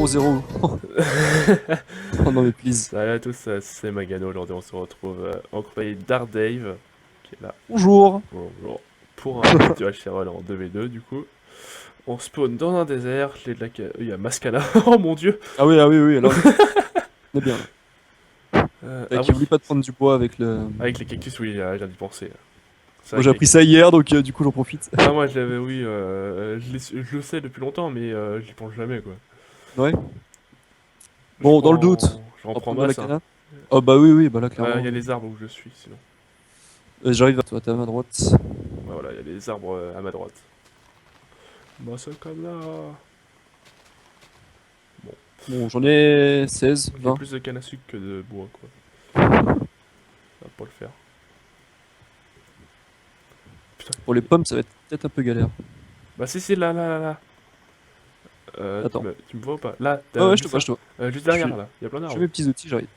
0-0. Oh non mais please. Salut à tous, c'est Magano. Aujourd'hui, on se retrouve en compagnie d'Ardave, qui est là. Bonjour. Bonjour. Pour un petit HRL en 2v2, du coup. On spawn dans un désert. Il y a Mascala. Oh mon dieu! Ah oui, oui, alors on est bien là. Ah Qui oui, oublie pas de prendre du bois avec le... avec les cactus, oui, j'ai d'y penser. C'est Moi vrai j'ai que appris ça hier, donc du coup j'en profite. Ah, moi je l'avais, oui, je le sais depuis longtemps, mais j'y pense jamais, quoi. Ouais. Bon, dans le doute, J'en on va prends prendre de la masse, hein. canne. Oh bah oui, oui, bah là Il y clairement. a les arbres où je suis, sinon. J'arrive à toi, t'es à ma droite. Ouais, voilà, il y a les arbres à ma droite. Mascala. Bon. Bon, j'en ai 16, Il y a 20. plus de canne à sucre que de bois, quoi. Ça va pas le faire. Putain. Pour les pommes, ça va être peut-être un peu galère. Bah si, là, là, là, là. Attends. Tu me vois ou pas? Là, Ouais, t'as ouais, je vu te vois, ça? je te vois. Juste Je derrière, fais, là. Il y a plein je fais d'arbres. mes petits outils, j'arrive.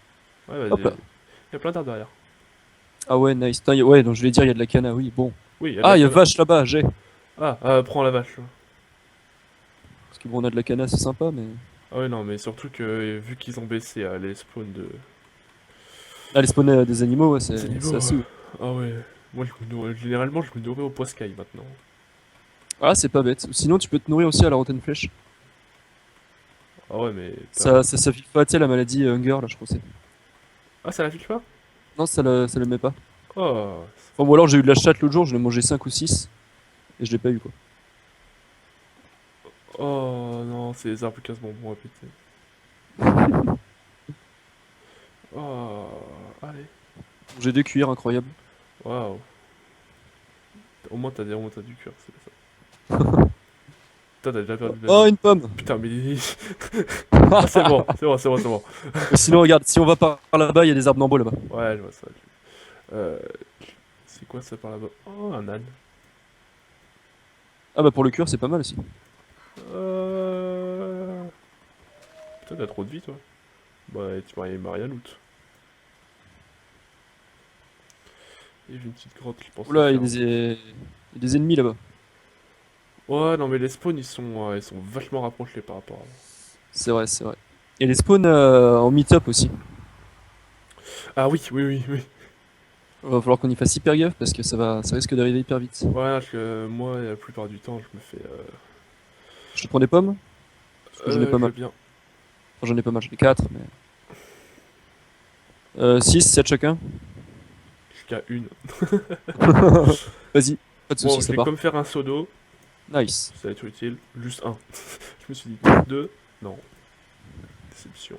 Ouais, vas-y. Hop là. Il y a plein d'arbres derrière. Ah ouais, nice. Putain, ouais, donc je voulais dire, il y a de la canne, ah oui, bon. Oui, il y a de la Ah, il y a canne. vache là-bas, j'ai. Ah, prends la vache. Parce que bon, on a de la canne, c'est sympa, mais... Ah ouais, non, mais surtout que vu qu'ils ont baissé les spawns de... Ah, les spawns des animaux, ouais, Ces c'est niveaux... assez ouf. Ah ouais. Moi, généralement, je me nourris au poiscaille, maintenant. Ah, c'est pas bête. Sinon, tu peux te nourrir aussi à la rotten flèche. Ah ouais, mais... Ça file pas, tu sais, la maladie Hunger, là, je crois que c'est. Ah, ça la fiche pas? Non, ça le met pas. Oh... Enfin, ou alors j'ai eu de la chatte l'autre jour, je l'ai mangé 5 ou 6 et je l'ai pas eu, quoi. Oh non, c'est les arbres casse-bonbons à péter. Oh... Allez. J'ai 2 cuillères, incroyable. Waouh. Au moins, t'as du cœur, c'est ça. Putain, t'as déjà perdu de la Oh, vie. une pomme. Putain, mais... Ah, c'est bon, c'est bon, c'est bon, c'est bon. Sinon, regarde, si on va par là-bas, il y a des arbres d'ambo là-bas. Ouais, je vois ça. Euh... C'est quoi ça par là-bas? Oh, un âne. Ah bah pour le cuir, c'est pas mal aussi. Euh... Putain, t'as trop de vie, toi. Bah, tu m'as rien loot. Il y avait une petite grotte, je pense à Oula, faire. il y a des ennemis là-bas. Ouais, non, mais les spawns, ils sont vachement rapprochés par rapport à... C'est vrai, c'est vrai. Et les spawns en meet-up aussi. Ah oui, oui, oui, oui. Va falloir qu'on y fasse hyper gaffe parce que ça risque d'arriver hyper vite. Ouais, parce que moi, la plupart du temps, je me fais... Je te prends des pommes? Parce que j'en ai pas Je mal. veux bien. Enfin, j'en ai pas mal, j'en ai 4, mais... 6, 7 chacun. Jusqu'à une. Vas-y, pas de Bon, soucis, je ça vais part. comme faire un seau d'eau. Nice. Ça va être utile. Juste un. Je me suis dit deux. Non. Déception.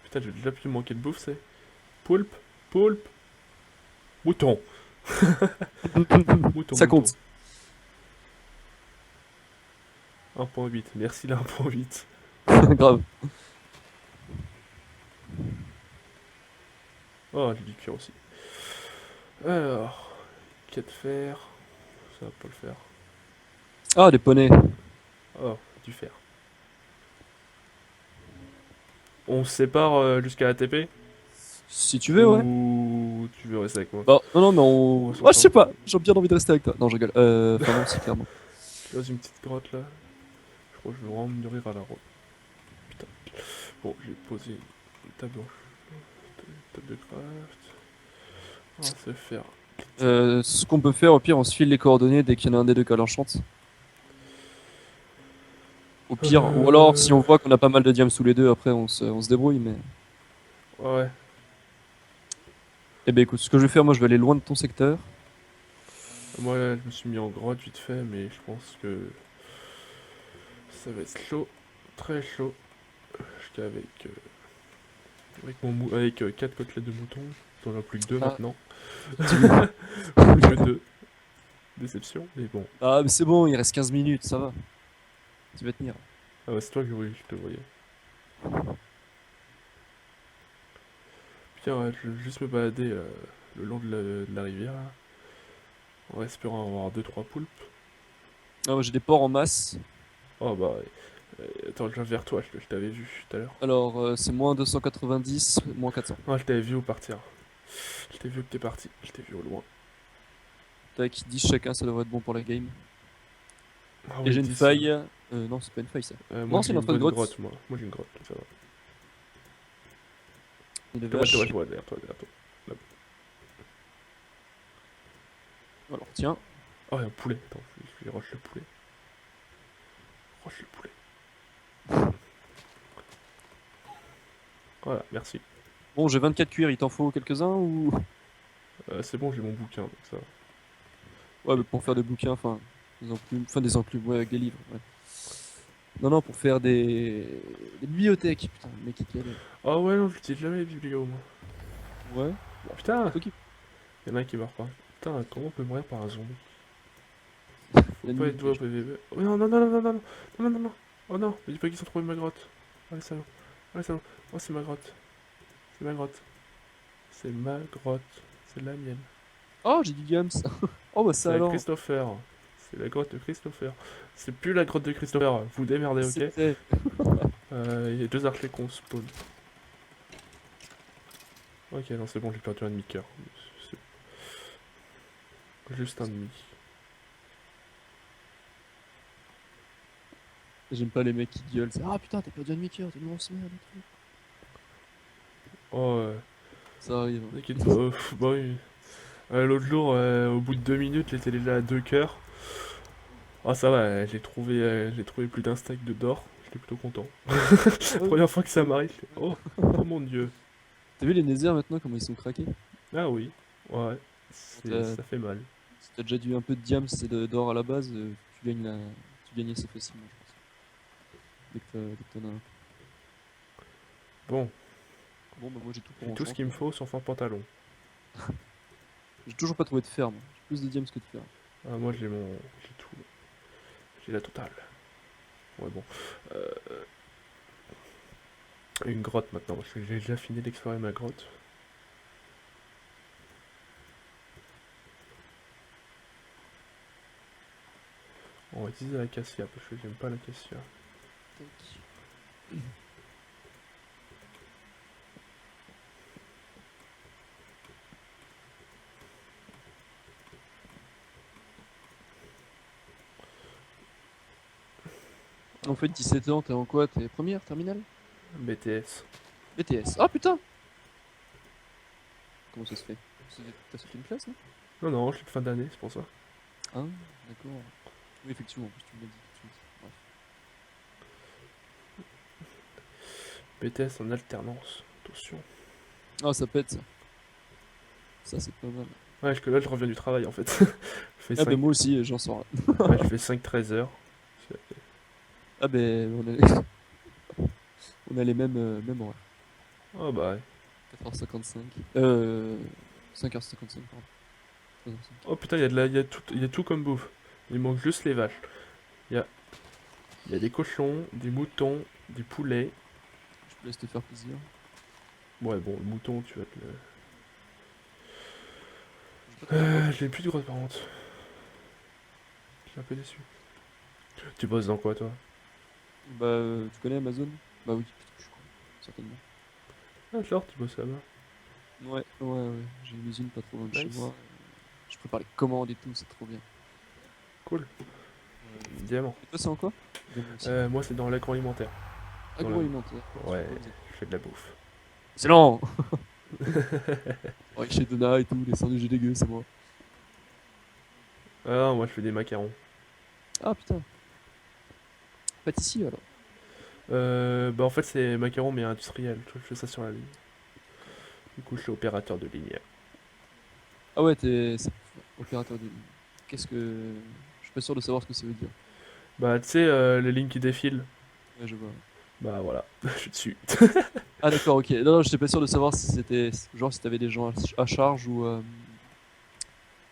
Putain, j'ai déjà pu manquer de bouffe, c'est. Poulpe. Poulpe. Mouton. Mouton, Ça mouton. compte. 1.8. Merci là, 1.8. Grave. Oh, j'ai du cuir aussi. Alors. 4 fer. Ça va pas le faire. Ah, des poneys. Oh, du fer. On se sépare jusqu'à la TP? Si tu veux, ouais. Ou tu veux rester avec moi? Bah, non, non, mais On va on... Ah, je sais s'entendre. pas. J'ai bien envie de rester avec toi. Non, je rigole. Enfin, non, c'est clairement. Je suis dans une petite grotte là. Je crois que je vais vraiment me nourrir à la route. Putain. Bon, j'ai posé une table table de craft. On va se faire. Ce qu'on peut faire, au pire, on se file les coordonnées dès qu'il y en a un des deux qui a l'enchante. Au pire. Ou alors, si on voit qu'on a pas mal de diams sous les deux, après, on se débrouille, mais... Ouais. Eh ben, écoute, ce que je vais faire, moi, je vais aller loin de ton secteur. Moi là, je me suis mis en grotte vite fait, mais je pense que ça va être chaud. Très chaud. Jusqu'avec avec 4 côtelettes de mouton. J'en ai plus que 2 Ah, maintenant. dis-le. Plus que 2. Déception, mais bon. Ah, mais c'est bon, il reste 15 minutes, ça va. Tu vas tenir. Ah ouais, c'est toi que oui, je te voyais. Putain, ouais, je vais juste me balader le long de la rivière là, en espérant avoir deux trois poulpes. Ah, moi, j'ai des porcs en masse. Oh bah, attends, je viens vers toi, je t'avais vu tout à l'heure. Alors, c'est moins 290, moins 400. Ah, je t'avais vu au partir. Je t'ai vu que t'es parti, je t'ai vu au loin. Tac, 10 chacun, ça devrait être bon pour la game. Ah Et oui, j'ai une 10. faille. Non, c'est pas une faille ça. Moi Non, c'est j'ai une une entrée de bonne grotte. grotte, moi. Moi j'ai une grotte, ça va. Une Je te vois, vache. derrière toi, derrière toi. Là. Alors tiens. Oh, il y a un poulet. Attends, je vais rush le poulet. Rush le poulet. Voilà, merci. Bon, j'ai 24 cuirs, il t'en faut quelques-uns ou... C'est bon, j'ai mon bouquin, donc ça va. Ouais, mais pour faire des bouquins, enfin des enclumes, ouais, avec des livres, ouais. Non, non, pour faire des bibliothèques, putain, le mec il galère. Oh ouais, non, j'utilise jamais les biblios, moi. Ouais, bon, Putain, toi qui... il y en a un qui meurt pas. Putain, comment on peut mourir par un zombie? Faut pas L'ennemi être doué au piège. PVP. Oh non, non, non, non, non, non, non, non, non, non. Oh non, mais dis pas qu'ils ont trouvé ma grotte. Oh les salauds. Oh les salauds. Oh, c'est ma grotte. C'est ma grotte. C'est ma grotte. C'est la mienne. Oh, j'ai du Gams. Oh, bah C'est ça la alors. Christopher. C'est la grotte de Christopher. C'est plus la grotte de Christopher. Vous démerdez, ok? C'était... Il y a deux archers qu'on spawn. Ok, non, c'est bon, j'ai perdu un demi-cœur. C'est juste un demi. J'aime pas les mecs qui gueulent. Ah putain, t'as perdu un demi-cœur, t'es une grosse merde et tout. Oh, Ça arrive. t'inquiète pas. Bah oui. L'autre jour, au bout de 2 minutes, j'étais déjà à 2 cœurs. Ah ça va, j'ai trouvé plus d'un stack de d'or. J'étais plutôt content. Première fois que ça m'arrive. Oh, oh mon dieu. T'as vu les Nether maintenant, comment ils sont craqués? Ah oui, ouais, T'as ça fait mal. si t'as déjà dû un peu de diams et d'or à la base, tu gagnes assez facilement, je pense. Dès que t'en as un. Bon, Bon, bah moi j'ai tout pour j'ai tout ce qu'il me enchanter. faut sauf un pantalon. J'ai toujours pas trouvé de ferme. J'ai plus de diams que de ferme. Ah moi j'ai tout. J'ai la totale. Ouais bon. Euh, une grotte maintenant, parce que j'ai déjà fini d'explorer ma grotte. On va utiliser l'acacia parce que j'aime pas l'acacia. En fait, 17 ans, t'es en quoi? T'es première, terminale? BTS. BTS. Ah putain! Comment ça se fait? T'as sauté une classe, non? Non, non, je suis de fin d'année, c'est pour ça. Ah, d'accord. Oui, effectivement, en plus, tu me l'as dit tout de suite. Bref. BTS en alternance, attention. Ah, ça pète ça. Ça, c'est pas mal. Ouais, parce que là je reviens du travail en fait. Je fais Ah, 5, ben moi aussi, j'en sors là. ouais, je fais 5-13 heures. Ah, ben on a les mêmes horaires. Oh bah ouais. 4h55. 5h55, pardon. 3h05. Oh putain, il y a tout comme bouffe. Il manque juste les vaches. Il y a, il y a des cochons, des moutons, des poulets. Je te laisse te faire plaisir. Ouais, bon, le mouton, tu vas te le. J'ai pas trop de grottes. J'ai plus de grotte par contre. Je suis un peu déçu. Tu bosses dans quoi toi? Bah, tu connais Amazon? Bah oui, putain, je crois. Certainement. Ah, genre, tu bosses là-bas. Ouais. J'ai une usine pas trop loin de chez Nice. moi. Je prépare les commandes et tout, c'est trop bien. Cool. Diamant. Et toi, c'est en quoi? Diamant aussi. Moi, c'est dans l'agroalimentaire. Dans le- Agroalimentaire. Ouais, je fais de la bouffe. Excellent! Ouais, chez Donna et tout, les sandwichs dégueux, c'est moi. Ah, non, moi, je fais des macarons. Ah putain. Pâtissier alors. Bah, en fait, c'est macarons, mais industriel. Je fais ça sur la ligne. Du coup, je suis opérateur de ligne. Ah ouais, c'est opérateur de ligne. Qu'est-ce que... Je suis pas sûr de savoir ce que ça veut dire. Bah, tu sais, les lignes qui défilent. Ouais, je vois. Bah, voilà, je suis dessus. Ah d'accord, ok. Non, non, j'étais pas sûr de savoir si c'était... Genre si t'avais des gens à charge ou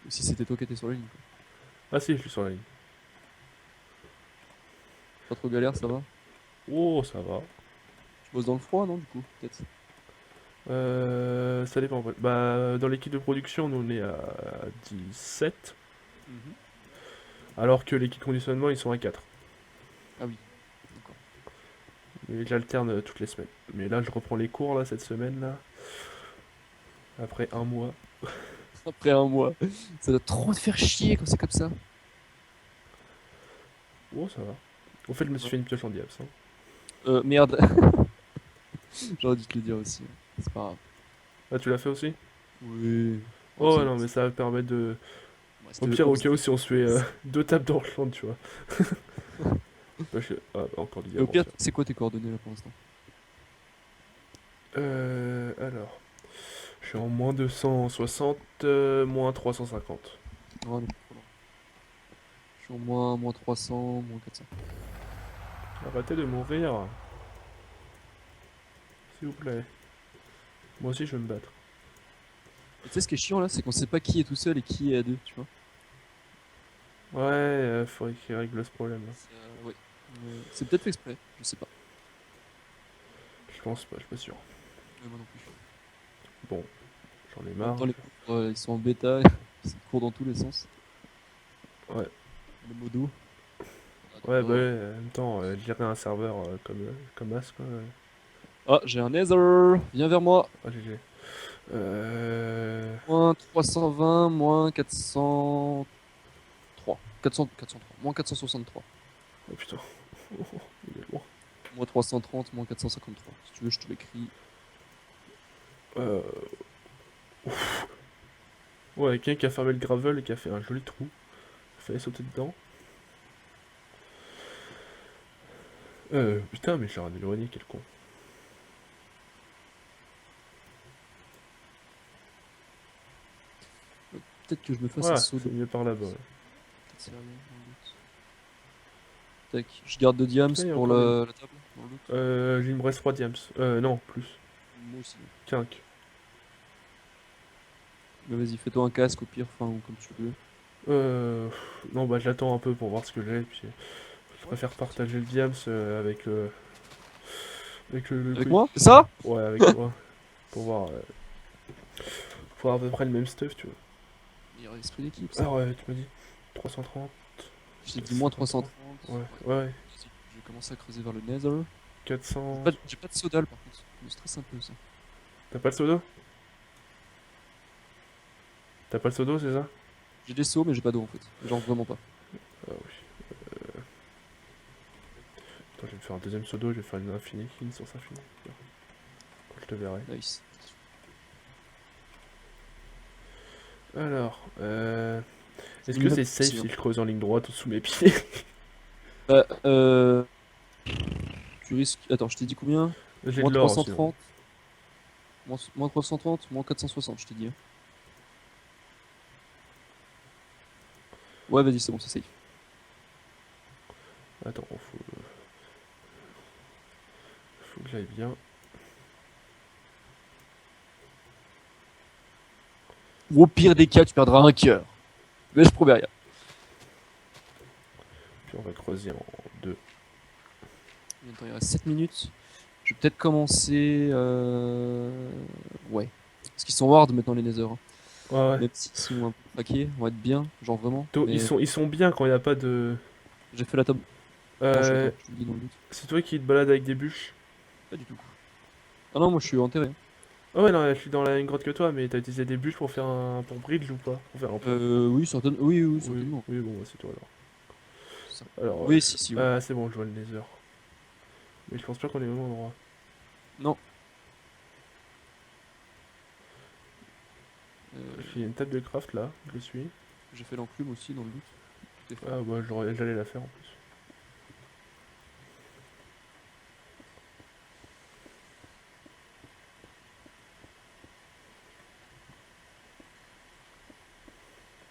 si c'était toi qui étais sur la ligne, quoi. Ah, si, je suis sur la ligne. Pas trop galère, ça va? Oh, ça va. Tu bosses dans le froid, non, du coup? Peut-être. Ça dépend. Ouais. Bah, dans l'équipe de production, nous, on est à 17. Mhm. Alors que l'équipe de conditionnement, ils sont à 4. Ah oui, d'accord. Et j'alterne toutes les semaines. Mais là, je reprends les cours, là, cette semaine, là. Après un mois. Après un mois. Ça doit trop te faire chier quand c'est comme ça. Oh, ça va. En fait, je me suis fait une pioche en diable, ça. Merde. J'aurais dû te le dire aussi. C'est pas grave. Ah, tu l'as fait aussi? Oui. Oh, Oh non, mais ça va permettre de. Au pire, au cas où, si on se fait deux tables dans le champ, tu vois. Ah, bah, encore du Et au diamant, pire, tiens. c'est quoi tes coordonnées là pour l'instant? Alors. Je suis en moins 260, moins 350. Non, non, trop loin. Je suis au moins 300, moins 400. Arrêtez de mourir, s'il vous plaît. Moi aussi, je veux me battre. Et tu sais ce qui est chiant là, c'est qu'on sait pas qui est tout seul et qui est à deux, tu vois. Ouais, faudrait qu'il règle ce problème là. Ouais. C'est peut-être fait exprès, je sais pas. Je pense pas, je suis pas sûr. Mais moi non plus. Bon, j'en ai En même marre. temps, les cours, ils sont en bêta, ils courent dans tous les sens. Ouais, Le modo. Ah, ouais, bah d'accord. ouais, en même temps, gérer un serveur comme As, quoi. Ah, j'ai un Nether, viens vers moi. Ah, GG. Moins 320, moins 403. 403, moins 463. Oh putain, il est loin. Moins 330, moins 453. Si tu veux, je te l'écris. Euh... Ouais, quelqu'un qui a fermé le gravel et qui a fait un joli trou. Il fallait sauter dedans. Putain, mais j'ai un éloigné, quel con. Peut-être que je me fasse un Voilà, saut c'est de. mieux par là-bas. Ouais. Peut-être sérieux, dans le doute. Tac, je garde 2 diams Putain, il y a pour encore une. la table, dans le doute. Il me reste 3 diams. Non, plus. Moi aussi. Quinque. Mais vas-y, fais-toi un casque au pire, enfin, ou comme tu veux. Non, bah j'attends un peu pour voir ce que j'ai, puis je Ouais. préfère partager le diams avec le Avec coéquipier. moi? C'est ça? Ouais, avec toi, pour avoir à peu près le même stuff, tu vois. Meilleur esprit d'équipe, ça. Alors, ouais, tu m'as dit 330, Je t'ai dit moins 530, 330. ouais, Ouais. ouais, Vas-y, je vais commencer à creuser vers le Nether. J'ai 400. pas, j'ai pas de sodal par contre. Ça me stresse un peu ça. T'as pas le pseudo? T'as pas le pseudo, c'est ça? J'ai des seaux, mais j'ai pas d'eau en fait. Genre vraiment pas. Ah oui. Attends, je vais me faire un deuxième pseudo, je vais faire une infinie, une source infinie. Quand je te verrai. Nice. Alors, C'est est-ce une que map c'est safe aussi, hein. si je creuse en ligne droite sous mes pieds? Bah, tu risques. Attends, je t'ai dit combien? J'ai Moins de l'or sinon. 330. Moins 330, moins 460, je t'ai dit, hein. Ouais, vas-y, c'est bon, c'est safe. Attends, faut que j'aille bien. Ou au pire des cas, tu perdras un cœur. Mais je promets rien. Puis on va creuser en deux. Attends, il reste 7 minutes. Je vais peut-être commencer. Ouais. Parce qu'ils sont hard maintenant, les Nether, hein. Ouais, ouais. Même s'ils sont un peu craqués, on va être bien, genre vraiment. Ils Mais sont bien quand il n'y a pas de. j'ai fait la table blanche, Euh, attends, je te le dis dans le doute. c'est toi qui te balades avec des bûches? Pas du tout. Ah non, moi je suis enterré, hein. Ah ouais, non, je suis dans la même grotte que toi, mais t'as utilisé des bûches pour faire un. Pour bridge ou pas? Pour faire un pont? Oui, oui, oui, Oui, certainement. oui, bon, bah, c'est toi alors. Ça. Alors, Oui, si, si, oui. ah, c'est bon, je vois le nether. Mais je pense pas qu'on est au même endroit. Non. Il y a une table de craft là, je le suis. J'ai fait l'enclume aussi dans le doute. Tout est fait. Ah, bah, j'allais la faire en plus.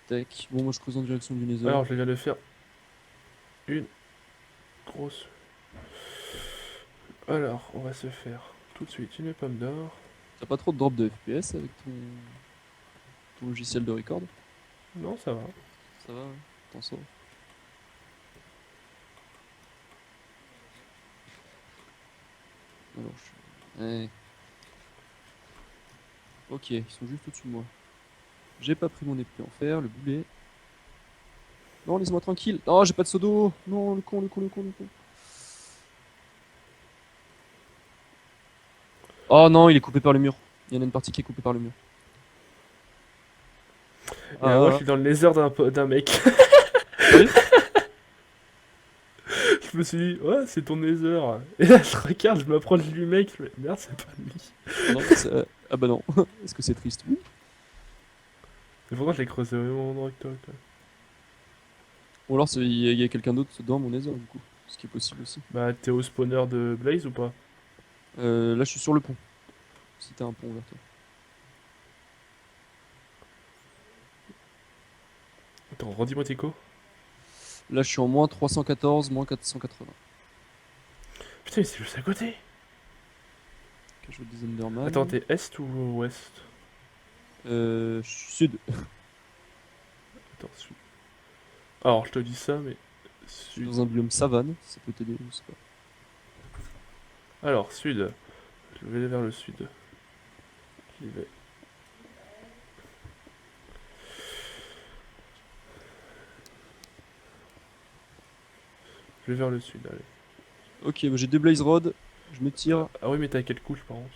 Tac. Bon, moi je creuse en direction du Nether. Alors, je viens de faire une grosse. Alors, on va se faire tout de suite une pomme d'or. T'as pas trop de drop de FPS avec ton logiciel de record? Non, ça va. Ça va, ouais. T'en sors. Alors, ouais. Ok, ils sont juste au-dessus de moi. J'ai pas pris mon épée en fer, le boulet. Non, laisse-moi tranquille. Oh, j'ai pas de seau d'eau. Non, le con, le con, le con, le con. Oh non, il est coupé par le mur. Il y en a une partie qui est coupée par le mur. Et moi, je Ah, suis dans le nether d'un mec. sérieux? me suis dit, ouais, c'est ton Nether. Et là, je regarde, je m'approche du mec, je me dis, merde, c'est pas lui. Ah, non, ah bah non. Est-ce que c'est triste? Oui. Mais pourtant, je l'ai creusé au même endroit que toi, quoi. Ou alors il y a quelqu'un d'autre dans mon Nether du coup. Ce qui est possible aussi. Bah, t'es au spawner de Blaze ou pas? Là je suis sur le pont. Si t'as un pont vers toi. Attends, redis-moi Tico. Là je suis en moins 314, moins 480. Putain, mais c'est juste à côté. Ok, je veux des Enderman. Attends, t'es est ou ouest? Sud. Attends, sud. Alors, je te dis ça, mais. Je suis Sud. dans un biome savane, si ça peut t'aider, je sais pas. Alors, sud. Je vais aller vers le sud. J'y vais. Je vais vers le sud, allez. Ok, bah, j'ai deux Blaze Rod. Je me tire. Ah oui, mais t'as quelle couche par contre?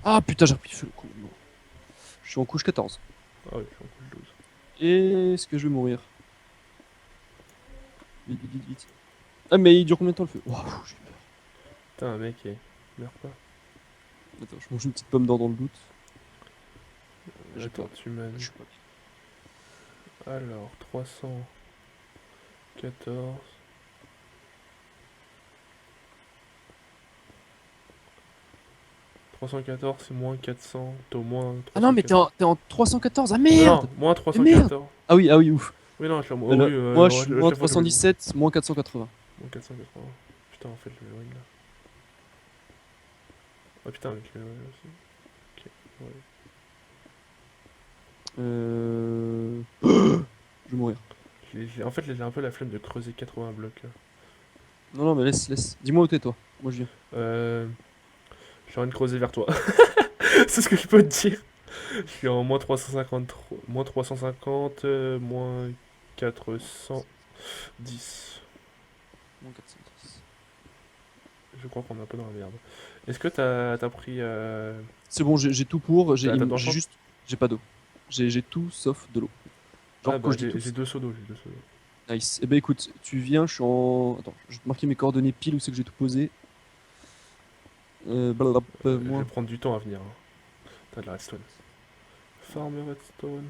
Ah putain, j'ai repris le feu le coup. Non. Je suis en couche 14. Ah oui, je suis en couche 12. Est-ce que je vais mourir? Vite, vite, vite, vite. Ah, mais il dure combien de temps le feu? Waouh, j'ai peur. Putain, mec, meurs pas. Attends, je mange une petite pomme d'or dans le doute. J'ai Attends, peur. tu m'as Je dit. suis pas bien. Alors, 314. 314, c'est moins 400. T'es au moins Ah non, mais 314. t'es en 314. Ah Non, merde! non, moins Mais merde! 314. Ah oui, ouf. Oui, non, je suis en... Là, Oh, oui, moi, je suis moins chaque fois que je le dis. 317, moins 480. Moins 480. Putain, en fait, je le ring là. Oh putain, avec le ring aussi. Ok, ouais. Je vais mourir. En fait, j'ai un peu la flemme de creuser 80 blocs. Non, non, mais laisse, laisse. Dis-moi où t'es, toi. Moi, je viens. Je suis en train de creuser vers toi. C'est ce que je peux te dire. Je suis en moins 353, moins 350, moins 410. Moins 410. Je crois qu'on est un peu dans la merde. Est-ce que t'as pris... C'est bon, j'ai tout pour. T'as de J'ai l'enchantement? juste. J'ai pas d'eau. J'ai tout sauf de l'eau. Ah Genre, quand bah je dis tout, j'ai deux seaux d'eau, j'ai deux seaux d'eau. nice. Eh ben écoute, tu viens, je suis en. Attends, je vais te marquer mes coordonnées pile où c'est que j'ai tout posé. Blablabla, Je vais moi. prendre du temps à venir, hein. T'as de la redstone. Farm redstone.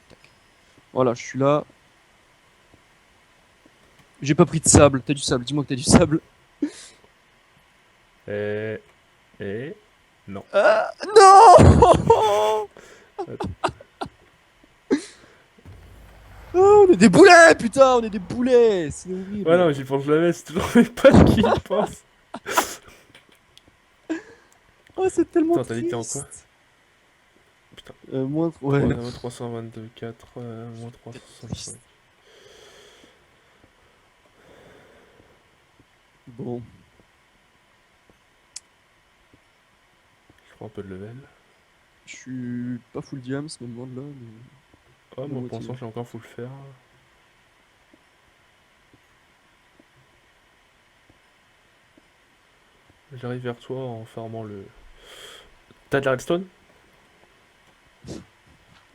Tac. Voilà, je suis là. J'ai pas pris de sable. T'as du sable, dis-moi que t'as du sable. Et... Et... Non. Ah, non! Oh, on est des boulets, putain, on est des boulets! C'est Ouais horrible. non, j'y pense jamais, c'est toujours mes potes qui y pensent. Oh, c'est tellement Attends, t'as dit que t'es en quoi? triste. Putain. Ouais. Moins 324, moins C'est 365. triste. Bon, Je prends un peu de level. je suis pas full diams, même loin de là, mais Oh, la moi pour moitié. l'instant, j'ai encore full faire. J'arrive vers toi en farmant le... T'as de la redstone?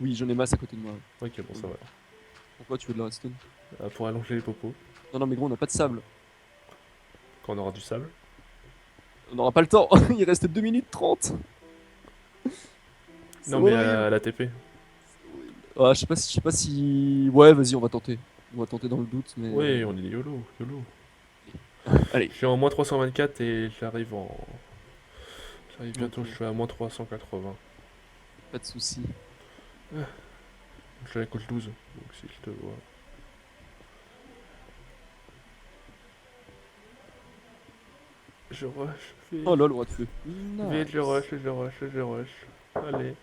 Oui, j'en ai masse à côté de moi. Ok, bon, ça va. Pourquoi tu veux de la redstone? Pour allonger les popos, Non, non, mais gros, on n'a pas de sable. quand on aura du sable. On n'aura pas le temps. Il reste 2 minutes 30. C'est Non, mais horrible. à la TP. Ah, je sais pas si. Ouais, vas-y, on va tenter. On va tenter dans le doute, mais. Oui, on est des YOLO, YOLO. Allez, Je suis en moins 324 et j'arrive en... J'arrive bientôt, ok, je suis à moins 380. pas de soucis. Je suis à la couche 12, donc si je te vois... Je rush, vite. Oh lol, roi de feu. Vite, je Nice. rush, je rush, je rush. Allez,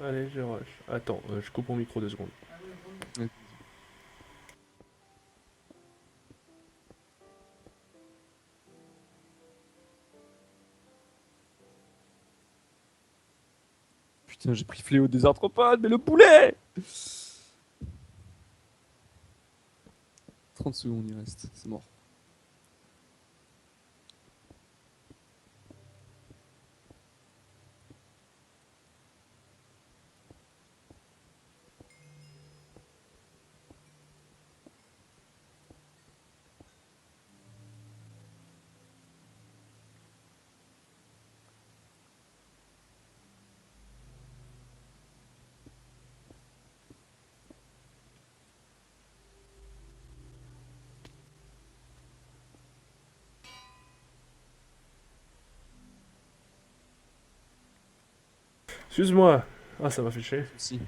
allez, je rush. Attends, je coupe mon micro 2 secondes. Ouais. Putain, j'ai pris fléau des arthropodes, mais le poulet! 30 secondes, il reste. C'est mort. Excuse-moi. Ah, ça m'a fait chier. Si.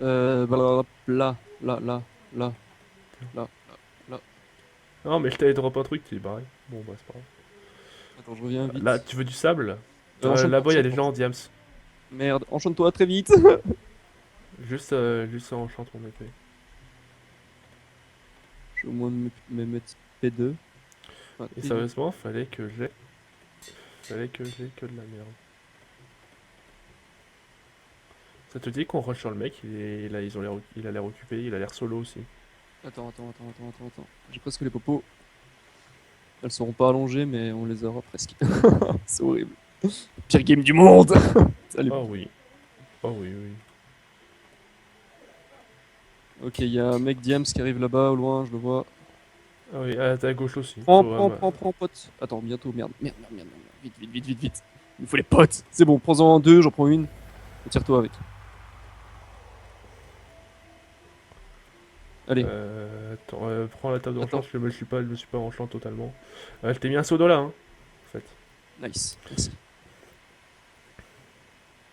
Blablabla, là, là, là, là, là, là. Non, mais je t'avais drop un truc, t'es barré. Bon, bah, c'est pas grave. Attends, je reviens Là, vite. tu veux du sable? Enchaîne-toi, Là-bas, il y a des enchaîne-toi. gens en diams. Merde, enchaîne-toi très vite. Juste ça enchante mon épée. Je vais au moins me mettre P2. Enfin, Et T8. sérieusement, fallait que j'ai que de la merde. Ça te dit qu'on rush sur le mec, là, il a l'air occupé, il a l'air solo aussi. Attends. J'ai presque les popos. Elles seront pas allongées, mais on les aura presque. C'est horrible. Pire game du monde. Allez. Oh oui, oh oui, oui. Ok, il y a un mec Diams qui arrive là-bas au loin, je le vois. Ah oui, à ta gauche aussi. Prends, pote. Attends, bientôt, merde. Vite. Il me faut les potes. C'est bon, prends-en deux, j'en prends une. Et tire-toi avec. Allez, Attends, prends la table attends. d'enchant, je me suis pas enchant totalement. Je t'ai mis un pseudo là, hein, en fait. Nice, merci.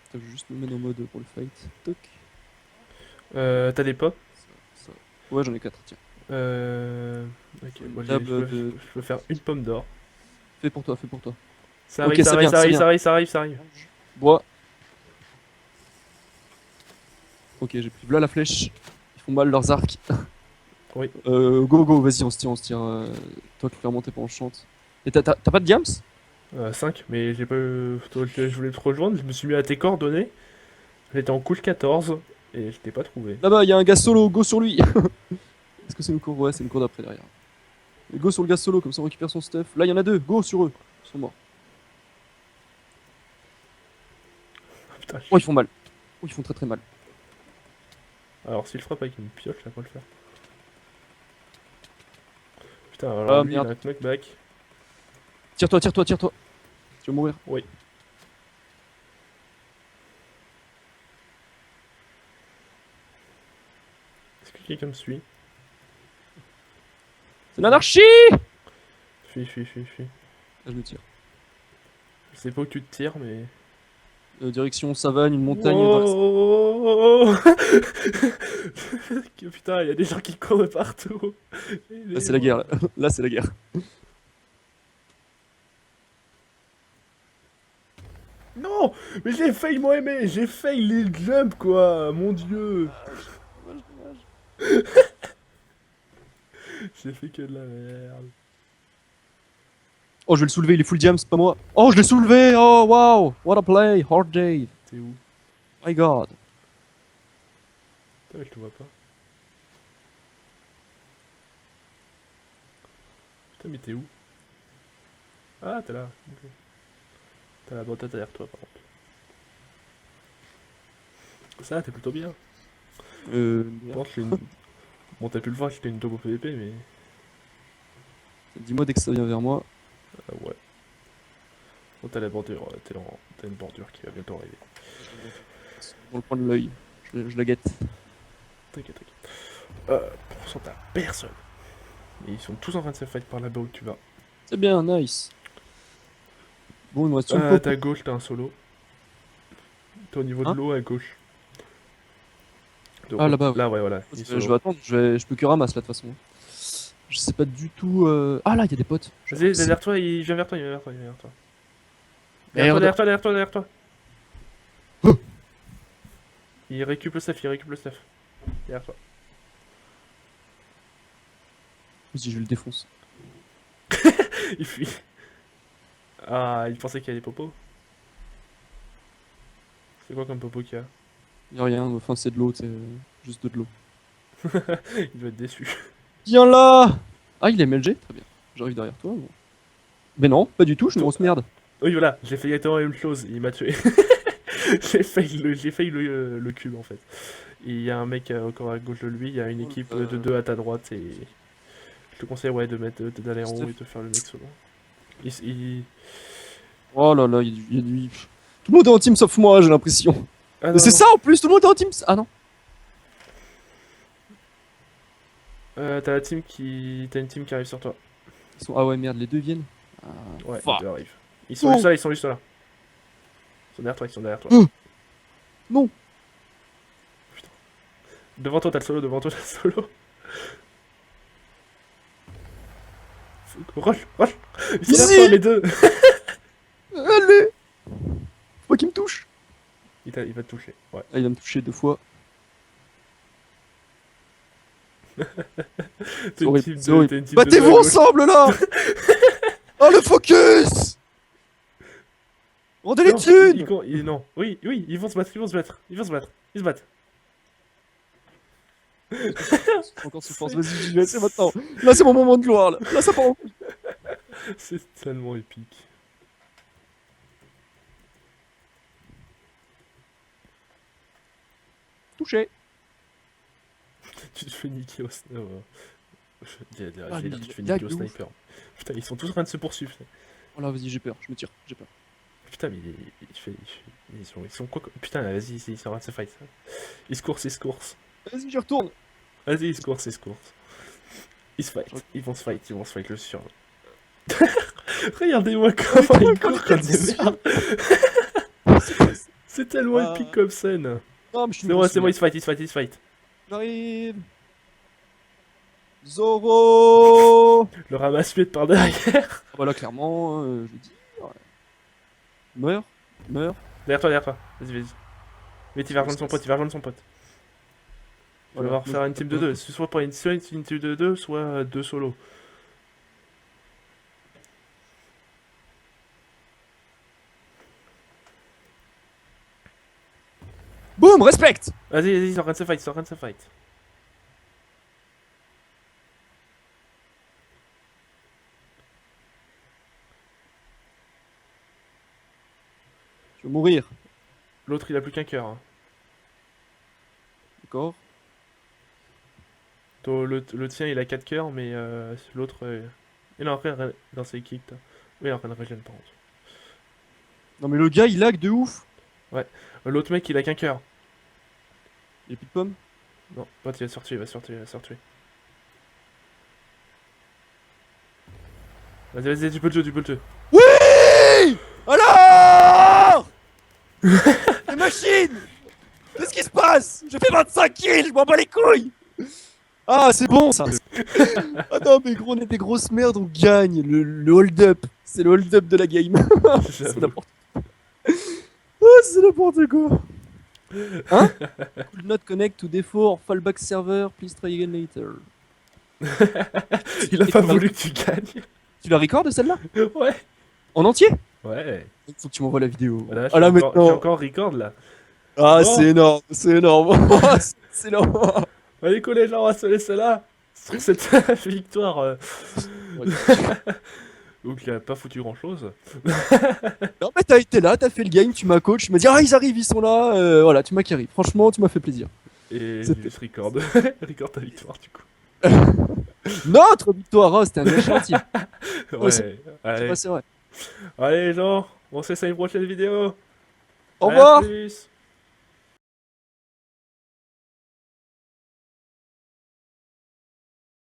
Attends, je vais juste me mettre en mode pour le fight. Toc. T'as des pas? Ça. Ouais, j'en ai 4, tiens. Ok, Faut une moi table de. je peux faire une pomme d'or. Fais pour toi. Ça Ok, arrive, ça vient, ça vient. ça arrive. Bois. Ok, j'ai pris là la flèche. Ils font mal leurs arcs. Oui. Go, vas-y, on se tire. Toi, clairement, t'es pas en chante. Et t'as pas de diams? 5, mais j'ai pas. Je voulais te rejoindre, je me suis mis à tes coordonnées. J'étais en couche 14 et je t'ai pas trouvé. Là-bas, il y a un gars solo, go sur lui. Est-ce que c'est une cour? Ouais, c'est une cour d'après derrière. Et go sur le gars solo, comme ça on récupère son stuff. Là, il y en a deux, go sur eux. Ils sont morts. Putain, Oh, ils font mal. Oh, ils font très mal. alors s'il frappe avec une pioche, ça va pas le faire. Putain, alors Ah lui il a merde. un knockback. Tire-toi. Tu vas mourir. Oui. Est-ce que quelqu'un me suit? C'est l'anarchie! Fuis. Ah, je me tire. Je sais pas où tu te tires, mais. Direction savane, une montagne dans la... Wow. Putain, il y a des gens qui courent de partout. Là, c'est la guerre. Là, c'est la guerre. Non, mais j'ai failli moi-aimer, j'ai failli les jump quoi, mon dieu. J'ai fait que de la merde. Oh, je vais le soulever, il est full diam, c'est pas moi. Oh, je l'ai soulevé! Oh, wow! What a play! Hard day! T'es où? My god! Putain, je te vois pas. Putain, mais t'es où? Ah, t'es là. Ok. T'as la bonne tête derrière toi, par contre. Ça, t'es plutôt bien. Bon, bon, t'as pu le voir, j'étais une double PVP, mais. Dis-moi dès que ça vient vers moi. Ouais. Bon, t'as la bordure, t'as une bordure qui va bientôt arriver. Dans le coin de l'œil. Je la guette. T'inquiète. Pour l'instant, t'as personne. Et ils sont tous en train de se fight par là-bas où tu vas. C'est bien, nice. Bon, il me reste une pop. À gauche, t'as un solo. T'es au niveau de Hein? l'eau à gauche. Ah, là-bas, ouais. Là, ouais, voilà. Il est Je solo. vais attendre, je peux que ramasse là de toute façon. Je sais pas du tout. Ah là, il y a des potes. Vas-y, derrière toi, il vient vers toi, il vient vers toi. Merde. Derrière toi. Il récupère le stuff. Derrière toi. Vas-y, je le défonce. Il fuit. Ah, il pensait qu'il y avait des popos. C'est quoi comme popo qu'il y a? Y'a rien, enfin c'est de l'eau, c'est juste de l'eau. Il doit être déçu. Viens là! Ah, il est MLG? Très bien. J'arrive derrière toi. Bon. Mais non, pas du tout, je suis une grosse merde. Oui, voilà, j'ai fait exactement la même chose, il m'a tué. J'ai failli le cube en fait. Et il y a un mec encore à gauche de lui, il y a une équipe de deux à ta droite et je te conseille ouais d'aller en haut et de faire le mec solo. Il- Oh là là, il y a du... Tout le monde est en team sauf moi, j'ai l'impression. Ah Mais c'est non. ça en plus, tout le monde est en team. Ah non. T'as une team qui arrive sur toi. Ah ouais, merde, les deux viennent. Ah, Ouais, fuck. ils deux arrivent. Oh. Ils sont juste là. Ils sont derrière toi. Non. Devant toi, t'as le solo, devant toi, t'as le solo. Rush, rush. Ils sont derrière toi, les deux. Allez. Faut pas qu'il me touche. Il va te toucher, ouais. Ah, il va me toucher 2 fois. T'es une team C'est de, horrible. t'es une team de Battez-vous deux à gauche. ensemble là. Oh le focus. Rendez les Non, thunes. non, oui, ils vont se battre, ils se battent. Encore sous force, vas-y, j'y vais, c'est maintenant. Là, c'est mon moment de gloire, là. Là, ça part. C'est tellement épique. Touché. Tu te fais niquer au sniper. Ah, Tu te fais lag niquer au de ouf. sniper. Putain, ils sont tous en train de se poursuivre. Oh là, vas-y, j'ai peur, je me tire, j'ai peur. Putain, mais ils sont quoi putain, vas-y, ils sont en train de se fight. Ils se coursent. Vas-y, j'y retourne. Vas-y, ils se coursent. Ils se fight. Ils vont se fight, le sûr. Regardez-moi comment ils courent comme des merdes. C'est tellement épique comme scène. Non, mais je suis C'est bon, ils se fight. J'arrive. Zoro. Le ramasse-pied par derrière. Ah bah là, clairement, je dis. Ouais. Meurs. Derrière toi. Vas-y. Mais tu vas rejoindre son pote, On va devoir faire une team de 2. Soit pour une team de 2, soit 2 solos. Boum, respecte. Vas-y, ils sont en train de se fight, Je vais mourir. L'autre, il a plus qu'un cœur. Hein. D'accord. Le tien, il a 4 cœurs, mais l'autre... il est en train de... dans ses kicks. Oui, il est en train de régénérer, par contre. Non, mais le gars, il lag de ouf. L'autre mec, il a qu'un cœur. Il y a plus de pommes. Non, pote, il va se faire tuer, Vas-y, tu peux le tuer. Oui. Alors. Les machines. Qu'est-ce qui se passe? Je fais 25 kills, je m'en bats les couilles. Ah, c'est bon ça. Ah non, mais gros, on est des grosses merdes, on gagne. Le hold-up. C'est le hold-up de la game. C'est J'avoue. n'importe quoi. Oh, c'est n'importe quoi. Hein? Could not connect to D4 fallback server, please try again later. Il a pas voulu que tu gagnes. Tu la recordes celle-là? Ouais. En entier? Ouais. Faut que tu m'envoies la vidéo. Voilà, Ah là je suis maintenant. encore record là. Ah, Bon. c'est énorme, c'est énorme. C'est énorme. Allez, les gens, on va se laisser là. Sur cette victoire. Donc, il a pas foutu grand chose. Non, mais t'as été là, t'as fait le game, tu m'as coach, tu m'as dit ah ils arrivent, ils sont là, voilà, tu m'as carry. Franchement, tu m'as fait plaisir. Et C'était- juste record. Record ta victoire du coup. Notre victoire, hein, c'était un gros chantier. Ouais. c'est- Allez. C'est vrai. Allez les gens, on se fait ça une prochaine vidéo. Au Allez, à revoir. plus.